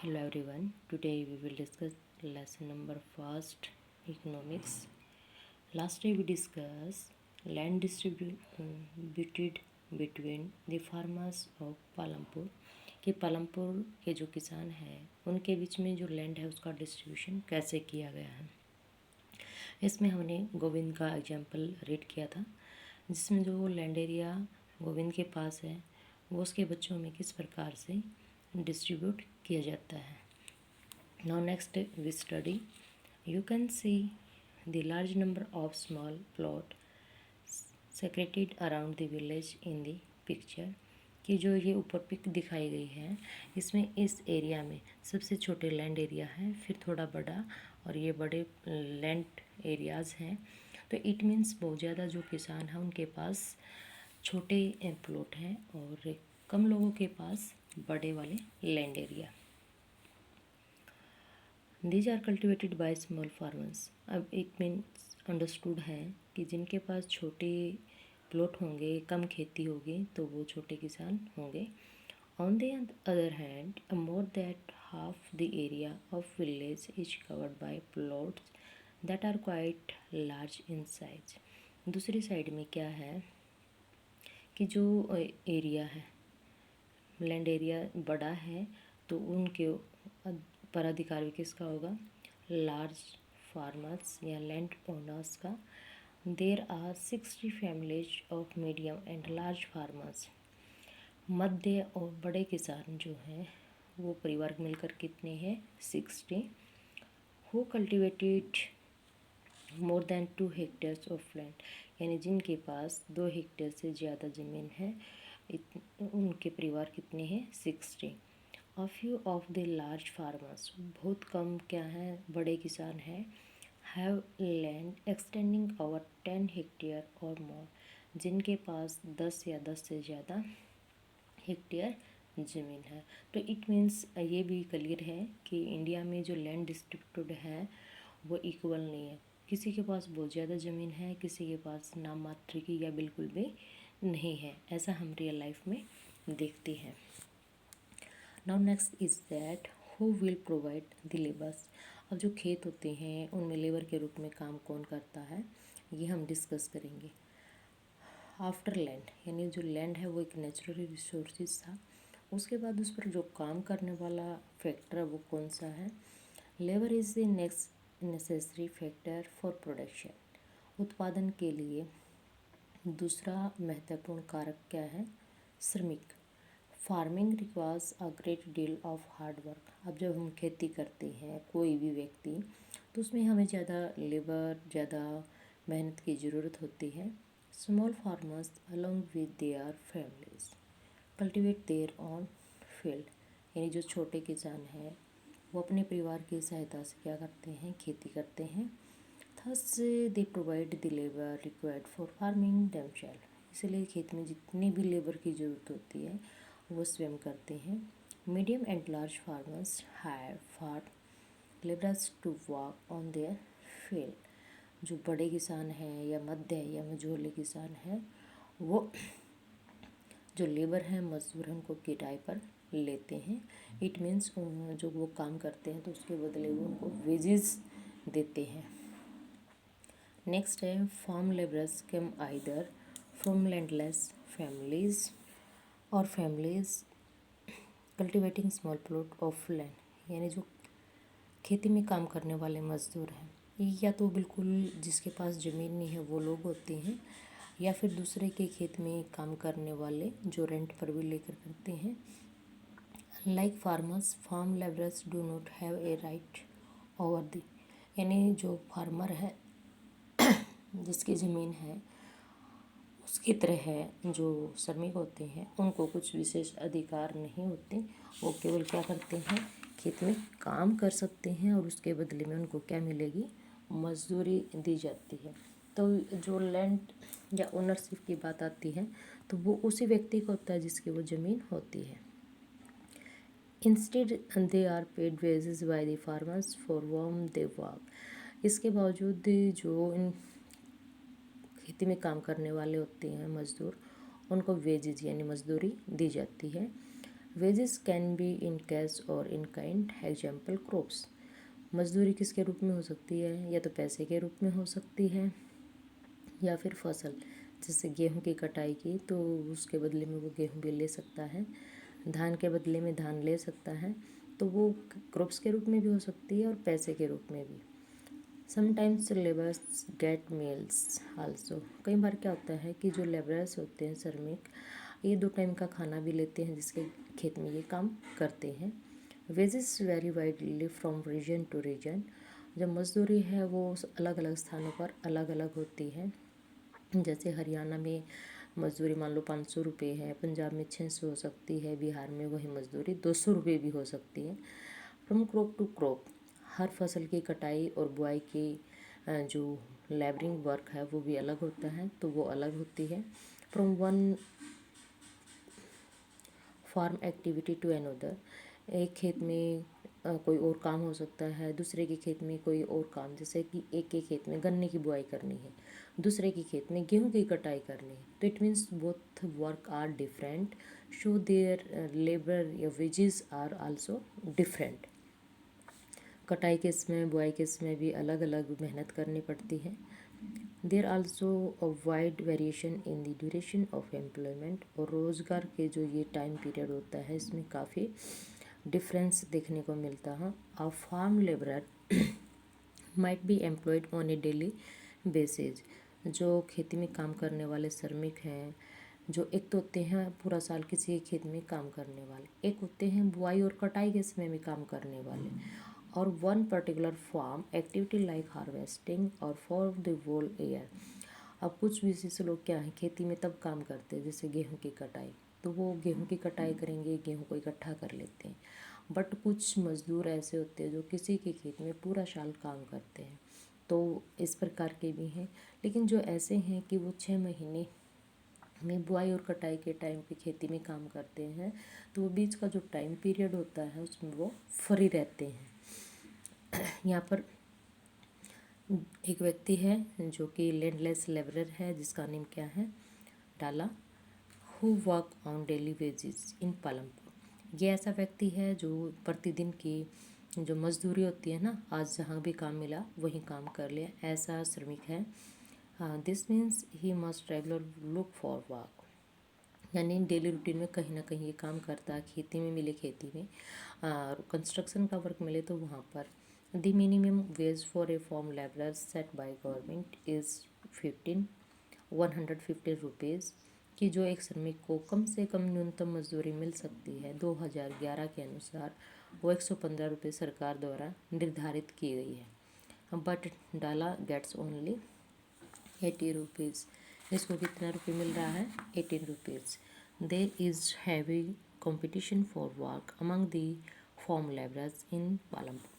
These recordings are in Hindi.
Hello everyone. Today we will discuss lesson number first, economics. Last day we discussed land distributed between the farmers of Palampur कि पालमपुर के जो किसान हैं उनके बीच में जो लैंड है उसका डिस्ट्रीब्यूशन कैसे किया गया है। इसमें हमने गोविंद का एग्जाम्पल रीड किया था, जिसमें जो लैंड एरिया गोविंद के पास है वो उसके बच्चों में किस प्रकार से डिस्ट्रीब्यूट किया जाता है। Now next we study. You can see the large number of small plot secreted around the village in the picture. कि जो ये ऊपर पिक दिखाई गई है इसमें इस एरिया में सबसे छोटे लैंड एरिया है, फिर थोड़ा बड़ा और ये बड़े लैंड एरियाज़ हैं। तो इट मीन्स बहुत ज़्यादा जो किसान हैं उनके पास छोटे प्लॉट हैं और कम लोगों के पास बड़े वाले land area. These are cultivated by small farmers. अब इट मीन्स अंडरस्टूड है कि जिनके पास छोटे प्लॉट होंगे, कम खेती होगी, तो वो छोटे किसान होंगे। On the other hand more that half the area of village is covered by plots that are quite large in size. दूसरी साइड में क्या है कि जो एरिया है, लैंड एरिया बड़ा है, तो उनके पर अधिकार भी किसका होगा, लार्ज फार्मर्स या लैंड ओनर्स का। There are 60 families of medium and large farmers. मध्य और बड़े किसान जो हैं वो परिवार मिलकर कितने हैं, 60, who cultivated more than 2 hectares of land, यानी जिनके पास 2 हेक्टेयर से ज़्यादा ज़मीन है, उनके परिवार कितने हैं, 60। A few of the large farmers, बहुत कम क्या हैं, बड़े किसान हैं, have land extending over 10 hectare or more, जिनके पास 10 या 10 से ज़्यादा हेक्टेयर ज़मीन है। तो इट मीन्स ये भी क्लियर है कि इंडिया में जो लैंड डिस्ट्रीब्यूटेड है वो इक्वल नहीं है। किसी के पास बहुत ज़्यादा ज़मीन है, किसी के पास नाम मात्र की या बिल्कुल भी नहीं है। ऐसा हम रियल लाइफ में देखते हैं। Now next is that who will provide the labours. अब जो खेत होते हैं उनमें लेबर के रूप में काम कौन करता है, ये हम डिस्कस करेंगे। आफ्टर लैंड, यानी जो लैंड है वो एक नेचुरल रिसोर्सेज था, उसके बाद उस पर जो काम करने वाला फैक्टर है वो कौन सा है, labour is the next necessary factor for production. उत्पादन के लिए दूसरा महत्वपूर्ण कारक क्या है, श्रमिक। Farming requires a great deal of hard work. अब जब हम खेती करते हैं कोई भी व्यक्ति, तो उसमें हमें ज़्यादा लेबर, ज़्यादा मेहनत की ज़रूरत होती है। Small farmers along with their families cultivate their own field, यानी जो छोटे किसान हैं वो अपने परिवार की सहायता से क्या करते हैं, खेती करते हैं। Thus they provide the labour required for farming themselves, इसलिए खेत में जितनी भी लेबर की ज़रूरत होती है वो स्वयं करते हैं। Medium and large farmers hire farm labourers to work on their field. जो बड़े किसान हैं या मध्य या मझोले किसान हैं वो जो लेबर हैं, मजदूर हैं, उनको किराए पर लेते हैं। इट मीन्स जो वो काम करते हैं तो उसके बदले वो उनको वेजेस देते हैं। नेक्स्ट है farm labourers come either from landless families और families cultivating small plot of land, यानी जो खेती में काम करने वाले मजदूर हैं या तो बिल्कुल जिसके पास ज़मीन नहीं है वो लोग होते हैं, या फिर दूसरे के खेत में काम करने वाले जो रेंट पर भी लेकर करते हैं। Like farmers farm labourers do not have a right over the, यानी जो फार्मर है जिसकी ज़मीन है उसकी तरह जो श्रमिक होते हैं उनको कुछ विशेष अधिकार नहीं होते। वो केवल क्या करते हैं, खेत में काम कर सकते हैं और उसके बदले में उनको क्या मिलेगी, मजदूरी दी जाती है। तो जो लैंड या ओनरशिप की बात आती है तो वो उसी व्यक्ति को होता है जिसकी वो ज़मीन होती है। Instead they are paid wages by the farmers for whom they work. इसके बावजूद जो इन खेती में काम करने वाले होते हैं मजदूर, उनको वेजेज यानी मजदूरी दी जाती है। Wages can be in cash और इन काइंड, एग्जाम्पल क्रॉप्स। मजदूरी किसके रूप में हो सकती है? या तो पैसे के रूप में हो सकती है या फिर फसल, जैसे गेहूं की कटाई की तो उसके बदले में वो गेहूं भी ले सकता है, धान के बदले में धान ले सकता है, तो वो क्रॉप्स के रूप में भी हो सकती है और पैसे के रूप में भी। Sometimes labours get meals also. कई बार क्या होता है कि जो लेबरर्स होते हैं, श्रमिक, ये 2 टाइम का खाना भी लेते हैं जिसके खेत में ये काम करते हैं। Wages vary widely from region to region. जो मजदूरी है वो अलग अलग स्थानों पर अलग अलग होती है। जैसे हरियाणा में मजदूरी मान लो 500 रुपये है, पंजाब में 600 हो सकती है, बिहार में वही मजदूरी 200 रुपये भी हो सकती है। फ्रॉम क्रॉप टू क्रॉप, हर फसल की कटाई और बुआई की जो लेबरिंग वर्क है वो भी अलग होता है, तो वो अलग होती है। From one farm activity to another, एक खेत में कोई और काम हो सकता है, दूसरे के खेत में कोई और काम, जैसे कि एक के खेत में गन्ने की बुआई करनी है, दूसरे के खेत में गेहूं की कटाई करनी है, तो it means both work are different, so their labour या वेजेस आर आल्सो डिफरेंट। कटाई के समय बुआई के समय भी अलग अलग मेहनत करनी पड़ती है। There also a wide variation in the duration of employment, और रोज़गार के जो ये टाइम पीरियड होता है इसमें काफ़ी डिफरेंस देखने को मिलता है। A farm labourer might be employed on a daily basis. जो खेती में काम करने वाले श्रमिक हैं, जो एक तो होते हैं पूरा साल किसी खेत में काम करने वाले, एक होते हैं बुआई और कटाई के समय में काम करने वाले, और one particular farm activity like harvesting और फॉर द होल ईयर। अब कुछ विशेष लोग क्या है, खेती में तब काम करते हैं जैसे गेहूं की कटाई, तो वो गेहूं की कटाई करेंगे, गेहूं को इकट्ठा कर लेते हैं। बट कुछ मज़दूर ऐसे होते हैं जो किसी के खेत में पूरा साल काम करते हैं, तो इस प्रकार के भी हैं। लेकिन जो ऐसे हैं कि वो 6 महीने में बुआई और कटाई के टाइम पे खेती में काम करते हैं, तो वो बीच का जो टाइम पीरियड होता है उसमें वो फ्री रहते हैं। यहाँ पर एक व्यक्ति है जो कि लैंडलेस लेबरर है, जिसका नेम क्या है, Dala, who work on daily wages in Palampur. ये ऐसा व्यक्ति है जो प्रतिदिन की जो मजदूरी होती है ना, आज जहाँ भी काम मिला वहीं काम कर लिया, ऐसा श्रमिक है। This means he must regular look for work, यानी डेली रूटीन में कहीं ना कहीं ये काम करता है, खेती में मिले खेती में, कंस्ट्रक्शन का वर्क मिले तो वहाँ पर। The minimum ways for a form labourer set by government is 150 rupees, कि जो एक श्रमिक को कम से कम न्यूनतम मजदूरी मिल सकती है 2011 के अनुसार, वो 115 रुपये सरकार द्वारा निर्धारित की गई है। बट डाला गेट्स ओनली 80 रुपीज़। इसको कितना रुपये मिल रहा है? 18 rupees. There is heavy competition for work among the form labourers इन पालमपुर,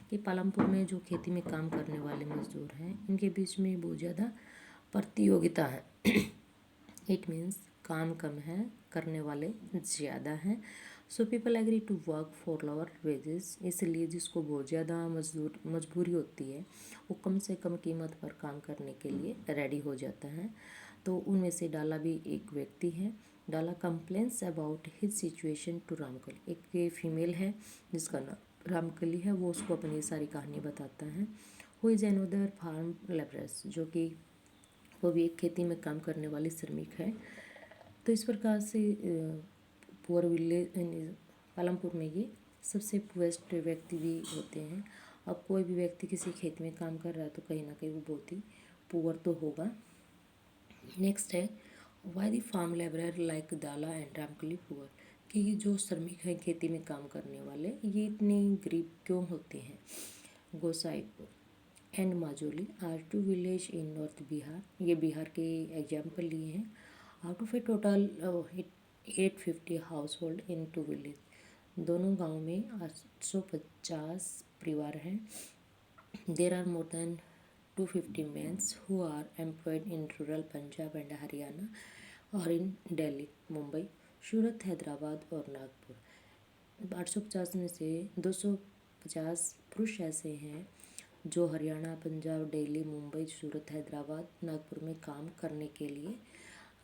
कि पालमपुर में जो खेती में काम करने वाले मजदूर हैं इनके बीच में बहुत ज़्यादा प्रतियोगिता है। इट मीन्स काम कम है, करने वाले ज़्यादा हैं। So people agree to work for lower wages, इसलिए जिसको बहुत ज़्यादा मजबूरी होती है वो कम से कम कीमत पर काम करने के लिए रेडी हो जाता है। तो उनमें से डाला भी एक व्यक्ति है। Dala complains about his situation to Ramkali, एक फीमेल है जिसका नाम रामकली है, वो उसको अपनी सारी कहानी बताता है। Who is another farm labourers, जो कि वो भी एक खेती में काम करने वाली श्रमिक है। तो इस प्रकार से पुअर विलेज पालमपुर में ये सबसे पुअरेस्ट व्यक्ति भी होते हैं। अब कोई भी व्यक्ति किसी खेत में काम कर रहा है तो कहीं ना कहीं वो बहुत ही पुअर तो होगा। नेक्स्ट है why the farm labourer like Dala and Ramkali poor, कि ये जो श्रमिक हैं खेती में काम करने वाले ये इतने गरीब क्यों होते हैं। Gosaipur and Majoli are 2 village in north Bihar, ये बिहार के एग्जाम्पल लिए हैं। Out of a total 850 household in 2 village, दोनों गाँव में 850 परिवार हैं। There are more than 250 mens who are employed in rural Punjab and Haryana और इन दिल्ली, मुंबई, सूरत, हैदराबाद और नागपुर। 850 में से 250 पुरुष ऐसे हैं जो हरियाणा, पंजाब, दिल्ली, मुंबई, सूरत, हैदराबाद, नागपुर में काम करने के लिए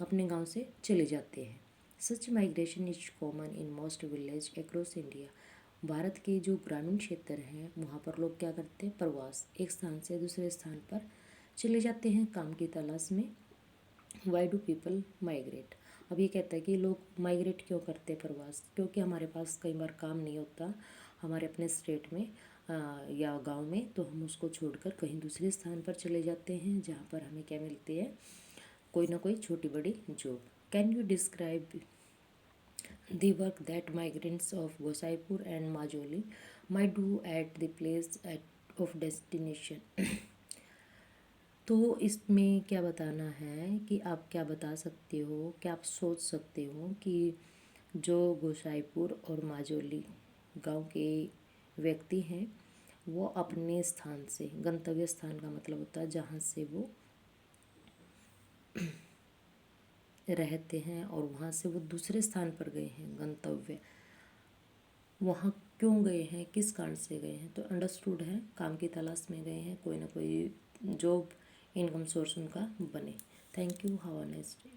अपने गांव से चले जाते हैं। Such migration is common in most village across India. Bharat के जो ग्रामीण क्षेत्र हैं वहाँ पर लोग क्या करते हैं, प्रवास, एक स्थान से दूसरे स्थान पर चले जाते हैं काम की तलाश में। Why do people migrate. अब ये कहता है कि लोग माइग्रेट क्यों करते हैं प्रवास, क्योंकि हमारे पास कई बार काम नहीं होता हमारे अपने स्टेट में या गांव में, तो हम उसको छोड़कर कहीं दूसरे स्थान पर चले जाते हैं जहाँ पर हमें क्या मिलती है, कोई ना कोई छोटी बड़ी job. Can you describe the work that migrants of Gosaipur and Majoli might do at the place of destination। तो इसमें क्या बताना है कि आप क्या बता सकते हो, क्या आप सोच सकते हो कि जो गोसाईपुर और माजोली गांव के व्यक्ति हैं वो अपने स्थान से, गंतव्य स्थान का मतलब होता है जहाँ से वो रहते हैं और वहाँ से वो दूसरे स्थान पर गए हैं गंतव्य, वहाँ क्यों गए हैं, किस कारण से गए हैं। तो अंडरस्टूड है, काम की तलाश में गए हैं, कोई ना कोई जॉब, इनकम सोर्स उनका बने। Thank you, have a nice day.